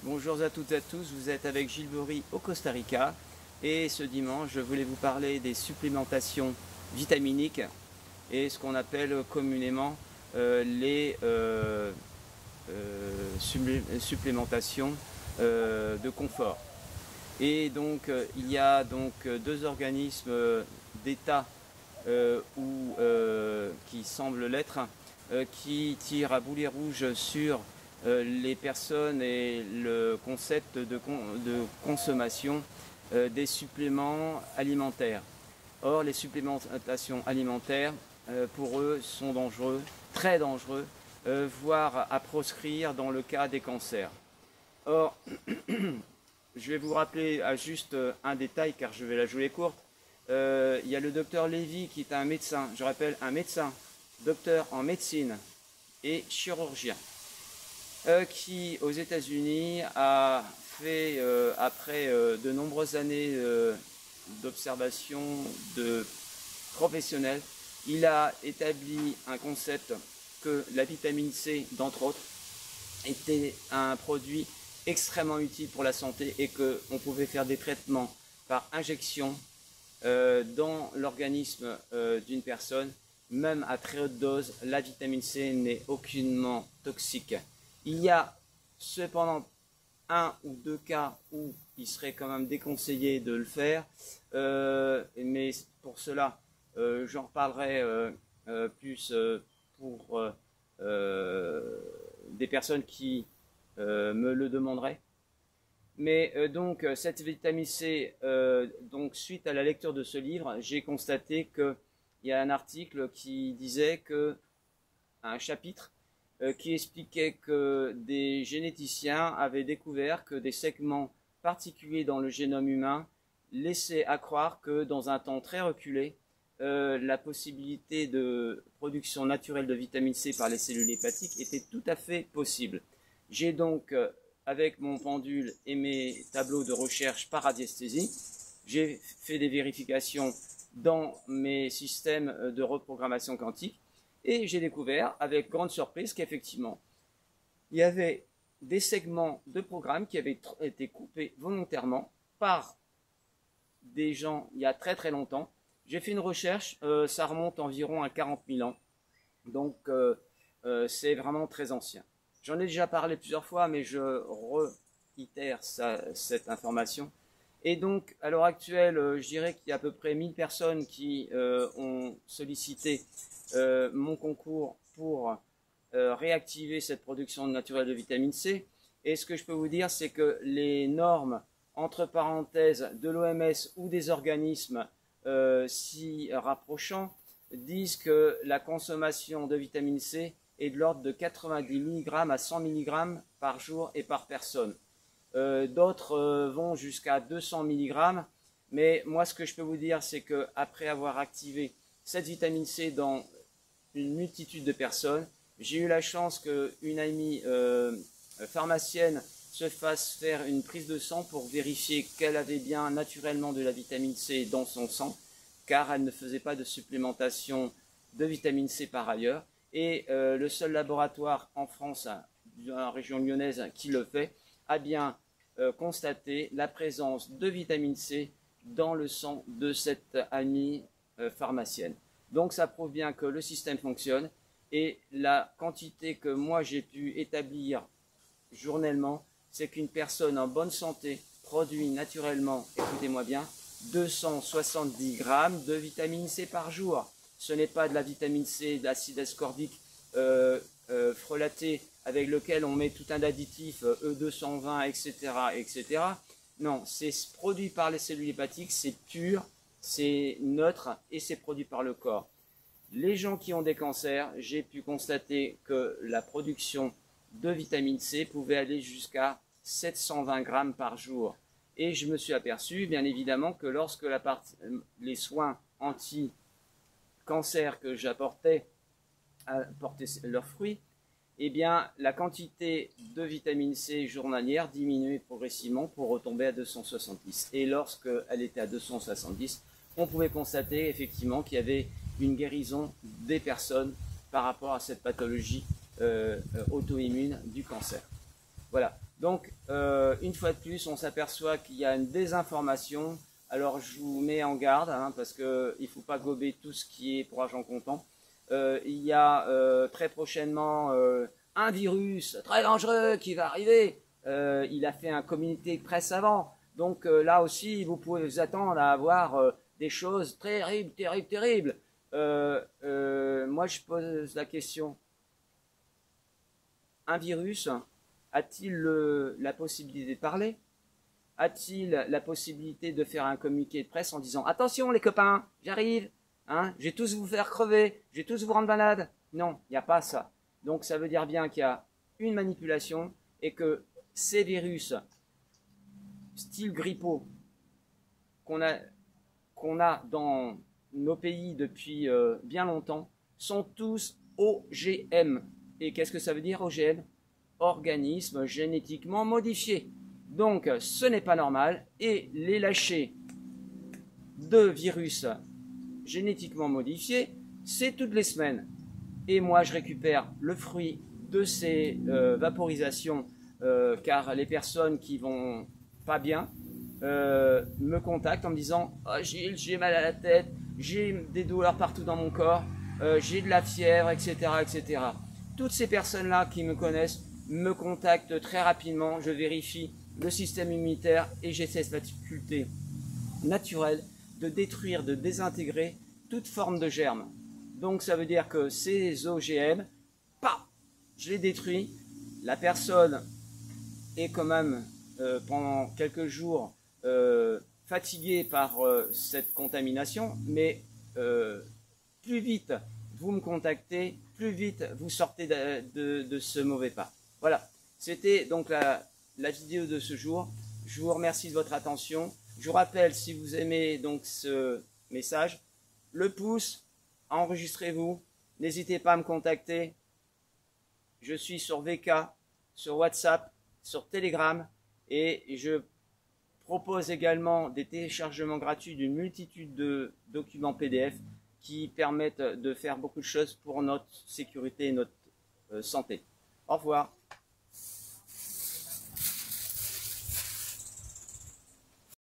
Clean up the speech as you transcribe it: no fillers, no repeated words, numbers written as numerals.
Bonjour à toutes et à tous, vous êtes avec Gilles Bory au Costa Rica et ce dimanche je voulais vous parler des supplémentations vitaminiques et ce qu'on appelle communément les supplémentations de confort. Et donc il y a donc deux organismes d'État qui semblent l'être, qui tirent à boulet rouge sur les personnes et le concept de consommation des suppléments alimentaires. Or, les supplémentations alimentaires, pour eux, sont dangereux, très dangereux, voire à proscrire dans le cas des cancers. Or, je vais vous rappeler à juste un détail, car je vais la jouer courte. Il y a le docteur Lévy qui est un médecin, je rappelle un médecin, docteur en médecine et chirurgien, qui aux États-Unis a fait, après de nombreuses années d'observation de professionnels, il a établi un concept que la vitamine C, d'entre autres, était un produit extrêmement utile pour la santé et qu'on pouvait faire des traitements par injection dans l'organisme d'une personne, même à très haute dose. La vitamine C n'est aucunement toxique. Il y a cependant un ou deux cas où il serait quand même déconseillé de le faire, mais pour cela, j'en reparlerai plus pour des personnes qui me le demanderaient. Mais donc cette vitamine C, donc suite à la lecture de ce livre, j'ai constaté qu'il y a un article qui disait que, un chapitre, qui expliquait que des généticiens avaient découvert que des segments particuliers dans le génome humain laissaient à croire que dans un temps très reculé, la possibilité de production naturelle de vitamine C par les cellules hépatiques était tout à fait possible. J'ai donc, avec mon pendule et mes tableaux de recherche par radiesthésie, j'ai fait des vérifications dans mes systèmes de reprogrammation quantique. Et j'ai découvert, avec grande surprise, qu'effectivement, il y avait des segments de programme qui avaient été coupés volontairement par des gens il y a très très longtemps. J'ai fait une recherche, ça remonte environ à 40 000 ans. Donc, c'est vraiment très ancien. J'en ai déjà parlé plusieurs fois, mais je réitère cette information. Et donc, à l'heure actuelle, je dirais qu'il y a à peu près 1000 personnes qui ont sollicité mon concours pour réactiver cette production naturelle de vitamine C. Et ce que je peux vous dire, c'est que les normes, entre parenthèses, de l'OMS ou des organismes s'y rapprochant, disent que la consommation de vitamine C est de l'ordre de 90 mg à 100 mg par jour et par personne. D'autres vont jusqu'à 200 mg, mais moi ce que je peux vous dire, c'est qu'après avoir activé cette vitamine C dans une multitude de personnes, j'ai eu la chance qu'une amie pharmacienne se fasse faire une prise de sang pour vérifier qu'elle avait bien naturellement de la vitamine C dans son sang, car elle ne faisait pas de supplémentation de vitamine C par ailleurs. Et le seul laboratoire en France, dans la région lyonnaise, qui le fait, a bien constaté la présence de vitamine C dans le sang de cette amie pharmacienne. Donc ça prouve bien que le système fonctionne et la quantité que moi j'ai pu établir journellement, c'est qu'une personne en bonne santé produit naturellement, écoutez-moi bien, 270 grammes de vitamine C par jour. Ce n'est pas de la vitamine C, d'acide ascorbique frelaté avec lequel on met tout un additif, E220, etc., etc. Non, c'est produit par les cellules hépatiques, c'est pur, c'est neutre et c'est produit par le corps. Les gens qui ont des cancers, j'ai pu constater que la production de vitamine C pouvait aller jusqu'à 720 grammes par jour. Et je me suis aperçu, bien évidemment, que lorsque les soins anti-cancer que j'apportais apportaient leurs fruits, eh bien, la quantité de vitamine C journalière diminuait progressivement pour retomber à 270. Et lorsqu'elle était à 270, on pouvait constater effectivement qu'il y avait une guérison des personnes par rapport à cette pathologie auto-immune du cancer. Voilà. Donc, une fois de plus, on s'aperçoit qu'il y a une désinformation. Alors, je vous mets en garde, hein, parce qu'il ne faut pas gober tout ce qui est pour argent comptant. Il y a très prochainement un virus très dangereux qui va arriver. Il a fait un communiqué de presse avant. Donc là aussi, vous pouvez vous attendre à avoir des choses terribles, terribles, terribles. Moi, je pose la question. Un virus a-t-il la possibilité de parler? A-t-il la possibilité de faire un communiqué de presse en disant « Attention les copains, j'arrive, hein, je vais tous vous faire crever, je vais tous vous rendre malade ». Non, il n'y a pas ça. Donc ça veut dire bien qu'il y a une manipulation et que ces virus, style grippeau, qu'on a dans nos pays depuis bien longtemps, sont tous OGM. Et qu'est-ce que ça veut dire OGM? Organismes génétiquement modifiés. Donc ce n'est pas normal et les lâchers de virus génétiquement modifiés, c'est toutes les semaines. Et moi je récupère le fruit de ces vaporisations car les personnes qui vont pas bien me contactent en me disant oh, Gilles, j'ai mal à la tête, j'ai des douleurs partout dans mon corps, j'ai de la fièvre, etc., etc. Toutes ces personnes-là qui me connaissent me contactent très rapidement, je vérifie le système immunitaire et j'ai cette faculté naturelle de détruire, de désintégrer toute forme de germe. Donc ça veut dire que ces OGM, je les détruis, la personne est quand même pendant quelques jours fatiguée par cette contamination, mais plus vite vous me contactez, plus vite vous sortez de ce mauvais pas. Voilà, c'était donc la vidéo de ce jour. Je vous remercie de votre attention. Je vous rappelle, si vous aimez donc ce message, le pouce, enregistrez-vous. N'hésitez pas à me contacter. Je suis sur VK, sur WhatsApp, sur Telegram et je propose également des téléchargements gratuits d'une multitude de documents PDF qui permettent de faire beaucoup de choses pour notre sécurité et notre santé. Au revoir.